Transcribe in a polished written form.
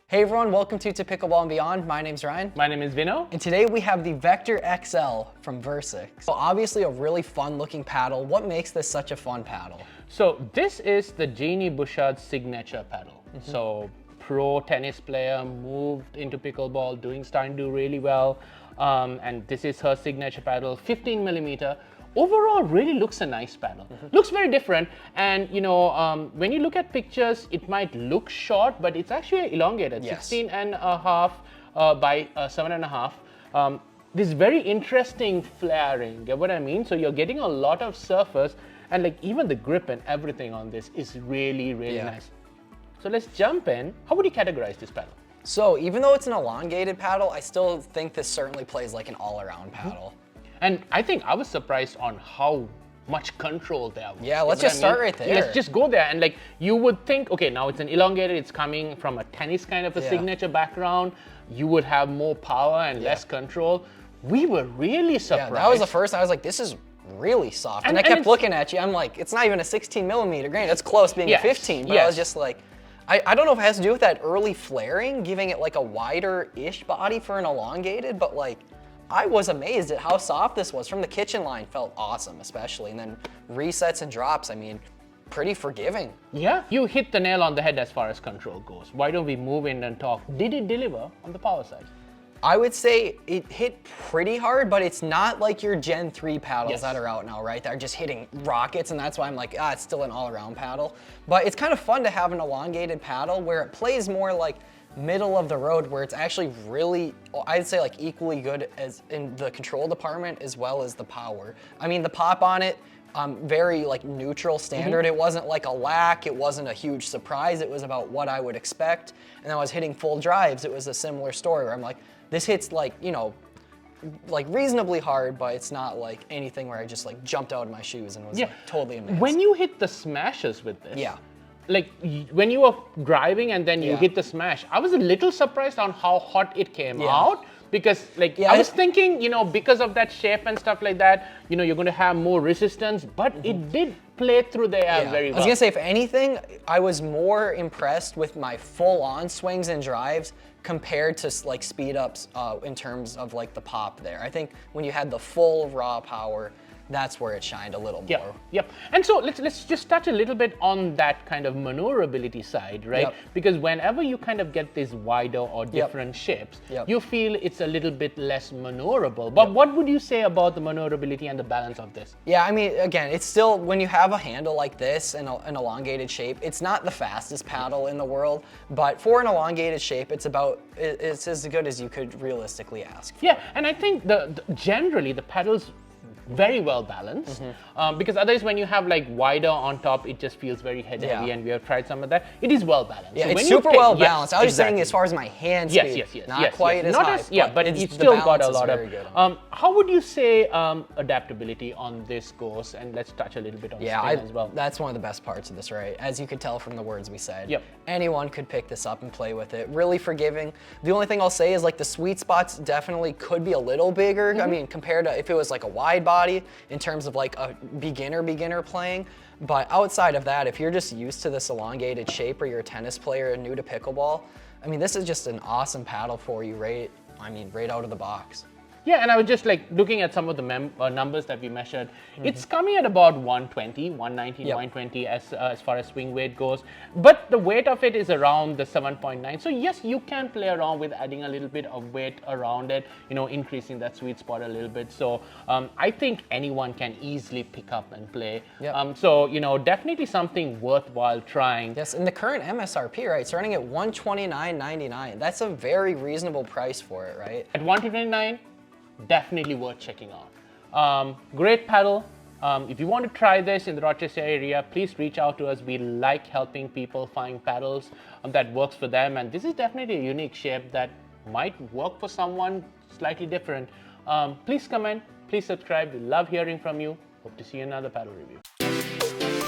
Hey everyone, welcome to Pickleball and Beyond. My name's Ryan. My name is Vino. And today we have the Vector XL from Versix. So obviously a really fun looking paddle. What makes this such a fun paddle? So this is the Genie Bouchard signature paddle. So pro tennis player, moved into pickleball, starting to do really well. And this is her signature paddle, 15 millimeter. Overall, really looks a nice paddle. Looks very different, and when you look at pictures, it might look short, but it's actually elongated, Yes. 16 and a half by 7.5. This very interesting flaring, get what I mean? So you're getting a lot of surface, and like even the grip and everything on this is really nice. So let's jump in. How would you categorize this paddle? So even though it's an elongated paddle, I still think this certainly plays like an all-around paddle. And I think I was surprised on how much control there was. Yeah, let's just start right there. Let's just go there. And like you would think, okay, now it's an elongated, it's coming from a tennis kind of a signature background. You would have more power and less control. We were really surprised. Yeah, that was the first, I was like, this is really soft. And I kept looking at you, I'm like, it's not even a 16 millimeter. Granted, it's close being a 15, but I was just like, I don't know if it has to do with that early flaring, giving it like a wider-ish body for an elongated, but like, I was amazed at how soft this was. From the kitchen line, felt awesome, especially. And then resets and drops, I mean, pretty forgiving. Yeah, you hit the nail on the head as far as control goes. Why don't we move in and talk? Did it deliver on the power side? I would say it hit pretty hard, but it's not like your Gen 3 paddles that are out now, right? They're just hitting rockets, and that's why I'm like, it's still an all-around paddle. But it's kind of fun to have an elongated paddle where it plays more like middle of the road, where it's actually really, I'd say like equally good as in the control department as well as the power. I mean, the pop on it, very like neutral standard. It wasn't like a lack, it wasn't a huge surprise. It was about what I would expect. And I was hitting full drives. It was a similar story where I'm like, this hits like, like reasonably hard, but it's not like anything where I just like jumped out of my shoes and was like totally amazed. When you hit the smashes with this, like when you were driving and then you hit the smash, I was a little surprised on how hot it came out, because like I was thinking, because of that shape and stuff like that, you're going to have more resistance, but it did play through the air very well. I was gonna say, if anything, I was more impressed with my full-on swings and drives compared to like speed ups in terms of like the pop there. I think when you had the full raw power, that's where it shined a little more. Yep. And so let's just touch a little bit on that kind of maneuverability side, right? Because whenever you kind of get these wider or different shapes, you feel it's a little bit less maneuverable. But what would you say about the maneuverability and the balance of this? Yeah, I mean, again, it's still, when you have a handle like this and an elongated shape, it's not the fastest paddle in the world, but for an elongated shape, it's as good as you could realistically ask for. Yeah, and I think generally the paddles very well balanced, because otherwise when you have like wider on top, it just feels very head heavy, and we have tried some of that. It is well balanced. Yeah, so it's super well balanced. I was just saying as far as my hand speed, not quite as high. But it's still got a lot of. How would you say adaptability on this goes? And let's touch a little bit on spin as well. That's one of the best parts of this, right? As you could tell from the words we said. Anyone could pick this up and play with it. Really forgiving. The only thing I'll say is like the sweet spots definitely could be a little bigger. I mean, compared to if it was like a wide body, in terms of like a beginner playing. But outside of that, if you're just used to this elongated shape, or you're a tennis player new to pickleball, I mean, this is just an awesome paddle for you, right out of the box. Yeah, and I was just like looking at some of the numbers that we measured. It's coming at about 120, 119, 120 as far as swing weight goes. But the weight of it is around the 7.9. So yes, you can play around with adding a little bit of weight around it, increasing that sweet spot a little bit. So I think anyone can easily pick up and play. So, definitely something worthwhile trying. Yes, and the current MSRP, right, starting at $129.99. That's a very reasonable price for it, right? At $129, definitely worth checking out. Great paddle. If you want to try this in the Rochester area, please reach out to us. We like helping people find paddles that works for them, and this is definitely a unique shape that might work for someone slightly different. Please comment, please subscribe. We love hearing from you. Hope to see you in another paddle review.